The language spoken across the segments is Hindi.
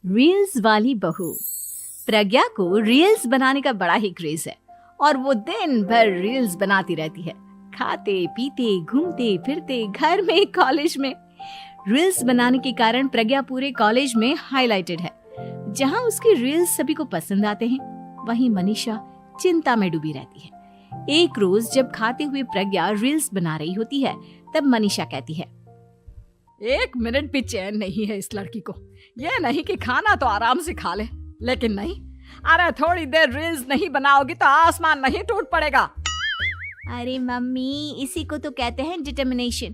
रील्स वाली बहू। प्रज्ञा को रील्स बनाने का बड़ा ही क्रेज है और वो दिन भर रील्स बनाती रहती है। खाते पीते घूमते फिरते घर में कॉलेज में रील्स बनाने के कारण प्रज्ञा पूरे कॉलेज में हाईलाइटेड है। जहां उसकी रील्स सभी को पसंद आते हैं, वहीं मनीषा चिंता में डूबी रहती है। एक रोज जब खाते हुए प्रज्ञा रील्स बना रही होती है, तब मनीषा कहती है, 1 मिनट भी चैन नहीं है इस लड़की को। ये नहीं कि खाना तो आराम से खा ले, लेकिन नहीं, अरे थोड़ी देर रील्स नहीं बनाओगी तो आसमान नहीं टूट पड़ेगा। अरे मम्मी, इसी को तो कहते हैं डिटर्मिनेशन।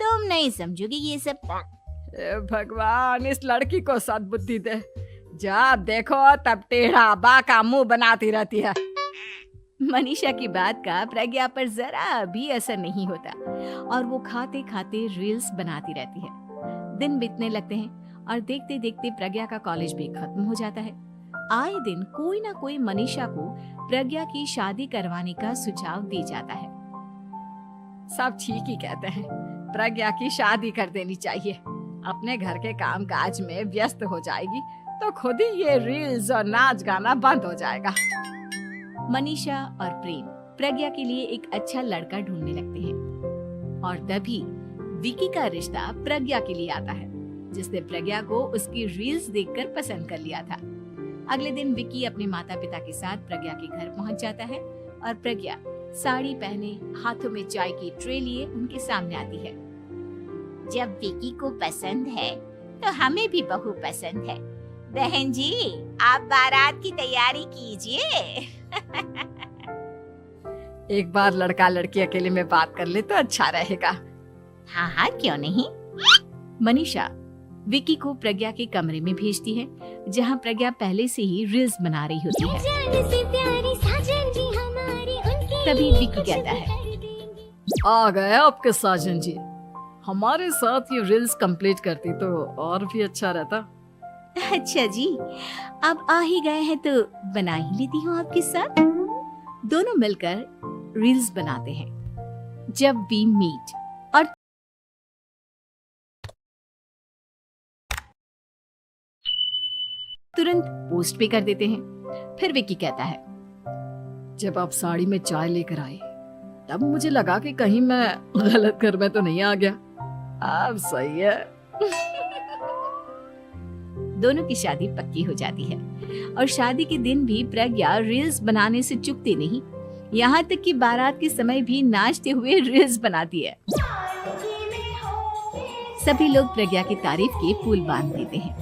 तुम नहीं समझोगी ये सब। हे भगवान, इस लड़की को सद्बुद्धि दे। जब देखो तब टेढ़ा बाका मुंह बनाती रहती है। मनीषा की बात का प्रज्ञा पर जरा भी असर नहीं होता और वो खाते खाते रील्स बनाती रहती है। दिन बीतने लगते हैं और देखते देखते प्रज्ञा का कॉलेज भी खत्म हो जाता है। आए दिन कोई ना कोई मनीषा को प्रज्ञा की शादी करवाने का सुझाव दी जाता है। सब ठीक ही कहते हैं, प्रज्ञा की शादी कर देनी चाहिए। अपने घर के काम काज में व्यस्त हो जाएगी तो खुद ही ये रील्स और नाच गाना बंद हो जाएगा। मनीषा और प्रेम प्रज्ञा के लिए एक अच्छा लड़का ढूंढने लगते हैं और तभी विकी का रिश्ता प्रज्ञा के लिए आता है, जिसने प्रज्ञा को उसकी रील्स देखकर पसंद कर लिया था। अगले दिन विकी अपने माता पिता के साथ प्रज्ञा के घर पहुंच जाता है और प्रज्ञा साड़ी पहने हाथों में चाय की ट्रे लिए उनके सामने आती है। जब विकी को पसंद है तो हमें भी बहू पसंद है। बहन जी, आप बारात की तैयारी कीजिए। एक बार लड़का लड़की अकेले में बात कर ले तो अच्छा रहेगा। हाँ हाँ, क्यों नहीं। मनीषा विकी को प्रज्ञा के कमरे में भेजती है, जहां प्रज्ञा पहले से ही रील्स बना रही होती है। तभी विकी कहता है, आ गए आपके साजन जी। हमारे साथ ये रील्स कंप्लीट करती तो और भी अच्छा रहता। अच्छा जी, अब आ ही गए हैं तो बना ही लेती हूँ आपके साथ। दोनों मिलकर रील्स बनाते हैं। जब वी मीट और तुरंत पोस्ट भी कर देते हैं। फिर विकी कहता है, जब आप साड़ी में चाय लेकर आए तब मुझे लगा कि कहीं मैं गलत घर में तो नहीं आ गया। अब सही है। दोनों की शादी पक्की हो जाती है और शादी के दिन भी प्रज्ञा रील्स बनाने से चूकती नहीं। यहाँ तक कि बारात के समय भी नाचते हुए रील्स बनाती है। सभी लोग प्रज्ञा की तारीफ के पुल बांध देते हैं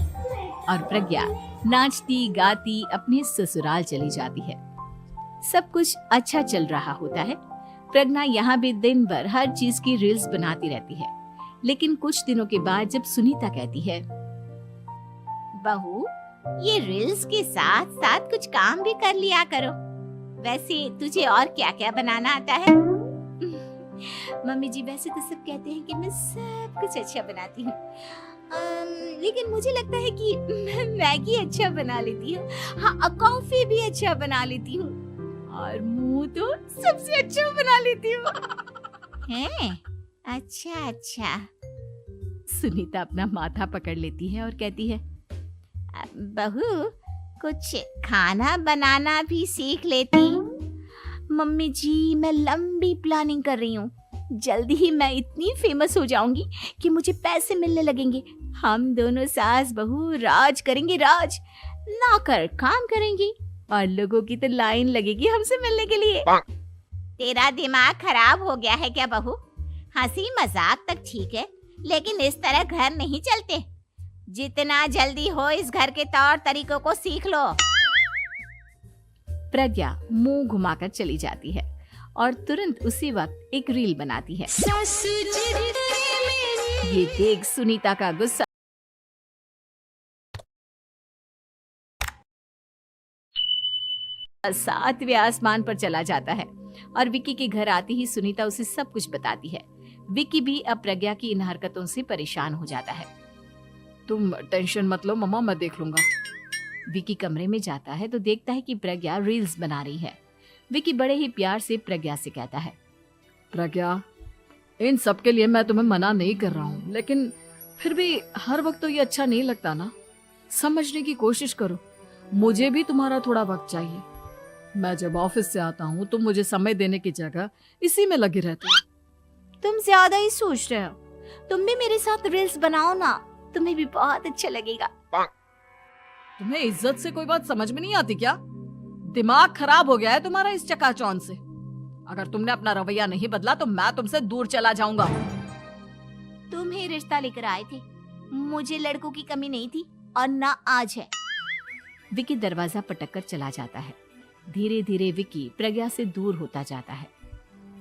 और प्रज्ञा नाचती गाती अपने ससुराल चली जाती है। सब कुछ अच्छा चल रहा होता है। प्रज्ञा यहाँ भी दिन भर हर चीज की रील्स बनाती रहती है। लेकिन कुछ दिनों के बाद जब सुनीता कहती है, बहू, ये रील्स के साथ साथ कुछ काम भी कर लिया करो। वैसे तुझे और क्या क्या बनाना आता है? मम्मी जी, वैसे तो सब कहते हैं कि मैं सब कुछ अच्छा बनाती हूँ, लेकिन मुझे लगता है कि मैं मैगी अच्छा बना लेती हूँ। हाँ, कॉफी भी अच्छा बना लेती हूँ और मुंह तो सबसे अच्छा बना लेती हूँ। हैं? अच्छा अच्छा। सुनीता अपना माथा पकड़ लेती है और कहती है, बहू, कुछ खाना बनाना भी सीख लेती। मम्मी जी, मैं लंबी प्लानिंग कर रही हूँ। जल्दी ही मैं इतनी फेमस हो जाऊंगी कि मुझे पैसे मिलने लगेंगे। हम दोनों सास बहू राज करेंगे, राज नौकर काम करेंगे और लोगों की तो लाइन लगेगी हमसे मिलने के लिए। तेरा दिमाग खराब हो गया है क्या बहू? हंसी मजाक तक ठीक है, लेकिन इस तरह घर नहीं चलते। जितना जल्दी हो इस घर के तौर तरीकों को सीख लो। प्रज्ञा मुंह घुमाकर चली जाती है और तुरंत उसी वक्त एक रील बनाती है। ये देख सुनीता का गुस्सा सातवें आसमान पर चला जाता है और विकी के घर आते ही सुनीता उसे सब कुछ बताती है। विकी भी अब प्रज्ञा की इन हरकतों से परेशान हो जाता है। तुम टेंशन मत लो मम्मा, मैं देख लूंगा। विकी कमरे में जाता है तो देखता है कि प्रज्ञा रील्स बना रही है। विकी बड़े ही प्यार से प्रज्ञा से कहता है, प्रज्ञा, इन सब के लिए मैं तुम्हें मना नहीं कर रहा हूँ, लेकिन फिर भी हर वक्त तो ये अच्छा नहीं लगता ना। समझने की कोशिश करो, मुझे भी तुम्हारा थोड़ा वक्त चाहिए। मैं जब ऑफिस से आता हूँ तो मुझे समय देने की जगह इसी में लगी रहती है। तुम ज्यादा ही सोच रहे हो। तुम भी मेरे साथ रील्स बनाओ ना, तुम्हें भी बहुत अच्छा लगेगा। तुम्हें इज्जत से कोई बात समझ में नहीं आती क्या? दिमाग खराब हो गया है तुम्हारा इस चकाचौंध से। अगर तुमने अपना रवैया नहीं बदला तो मैं तुमसे दूर चला जाऊंगा। तुम ही रिश्ता लेकर आए थे, मुझे लड़कों की कमी नहीं थी और ना आज है। विकी दरवाजा पटक कर चला जाता है। धीरे धीरे विकी प्रज्ञा से दूर होता जाता है।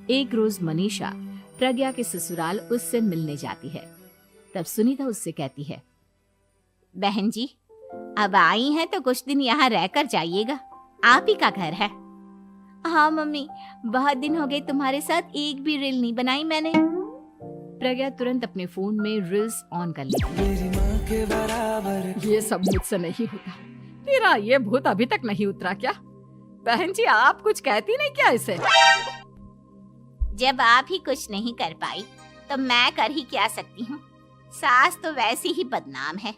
एक रोज मनीषा प्रज्ञा के ससुराल उससे मिलने जाती है। तब सुनीता उससे कहती है, बहन जी, अब आई हैं तो कुछ दिन यहाँ रहकर जाइएगा, आप ही का घर है। हाँ मम्मी, बहुत दिन हो गए तुम्हारे साथ एक भी रील नहीं बनाई मैंने। प्रज्ञा तुरंत अपने फोन में रील्स ऑन कर लेती है। ये सब मुझसे नहीं होता। तेरा ये भूत अभी तक नहीं उतरा क्या? बहन जी, आप कुछ कहती नहीं क्या इसे? जब आप ही कुछ नहीं कर पाई तो मैं कर ही क्या सकती हूँ। सास तो वैसी ही बदनाम है।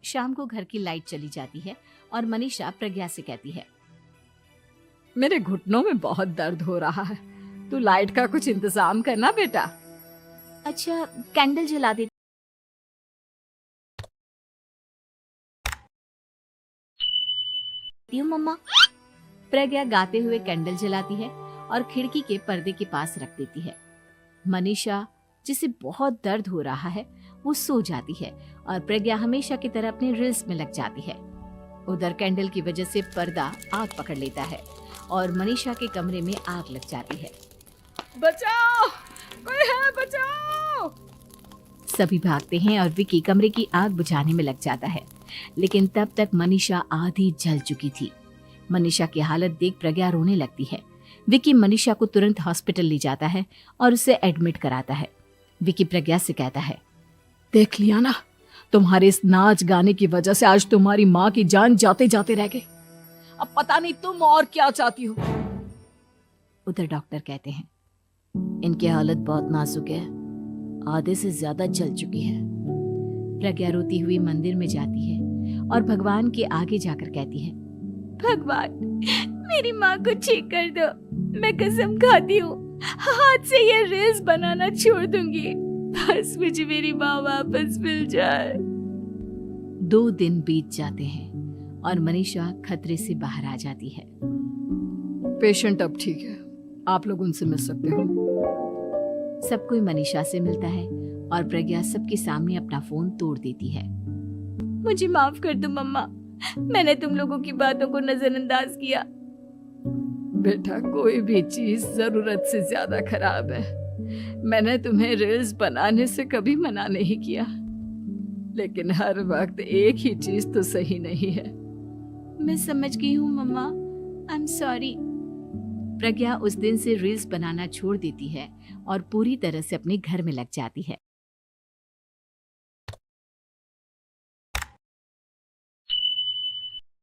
शाम को घर की लाइट चली जाती है और मनीषा प्रज्ञा से कहती है, मेरे घुटनों में बहुत दर्द हो रहा है, तू लाइट का कुछ इंतजाम करना बेटा। अच्छा कैंडल जला दे। मम्मा। प्रज्ञा गाते हुए कैंडल जलाती है और खिड़की के पर्दे के पास रख देती है। मनीषा, जिसे बहुत दर्द हो रहा है, वो सो जाती है और प्रज्ञा हमेशा की तरह अपने रील्स में लग जाती है। उधर कैंडल की वजह से पर्दा आग पकड़ लेता है और मनीषा के कमरे में आग लग जाती है। बचाओ, कोई है, बचाओ। सभी भागते हैं और विकी कमरे की आग बुझाने में लग जाता है, लेकिन तब तक मनीषा आधी जल चुकी थी। मनीषा की हालत देख प्रज्ञा रोने लगती है। विकी मनीषा को तुरंत हॉस्पिटल ले जाता है और उसे एडमिट कराता है। विकी प्रज्ञा से कहता है, देख लिया ना, तुम्हारे इस नाच गाने की वजह से आज तुम्हारी माँ की जान जाते जाते रह गई। अब पता नहीं तुम और क्या चाहती हो। उधर डॉक्टर कहते हैं, इनकी हालत बहुत नाजुक है, आधे से ज्यादा जल चुकी है। प्रज्ञा रोती हुई मंदिर में जाती है और भगवान के आगे जाकर कहती है, भगवान मेरी माँ को ठीक कर दो, मैं कसम खाती हूँ हाथ से ये रील्स बनाना छोड़ दूंगी, बस मुझे मेरी माँ वापस मिल जाए। 2 दिन बीत जाते हैं और मनीषा खतरे से बाहर आ जाती है। पेशेंट अब ठीक है, आप लोग उनसे मिल सकते हो। सब कोई मनीषा से मिलता है और प्रज्ञा सबके सामने अपना फोन तोड़ देती है। मुझे माफ कर दो मम्मा, मैंने तुम लोगों की बातों को नजरअंदाज किया। बेटा, कोई भी चीज जरूरत से ज्यादा खराब है। मैंने तुम्हें रील्स बनाने से कभी मना नहीं किया, लेकिन हर वक्त एक ही चीज तो सही नहीं है। मैं समझ गई हूँ मम्मा, आई एम सॉरी। प्रज्ञा उस दिन से रील्स बनाना छोड़ देती है और पूरी तरह से अपने घर में लग जाती है।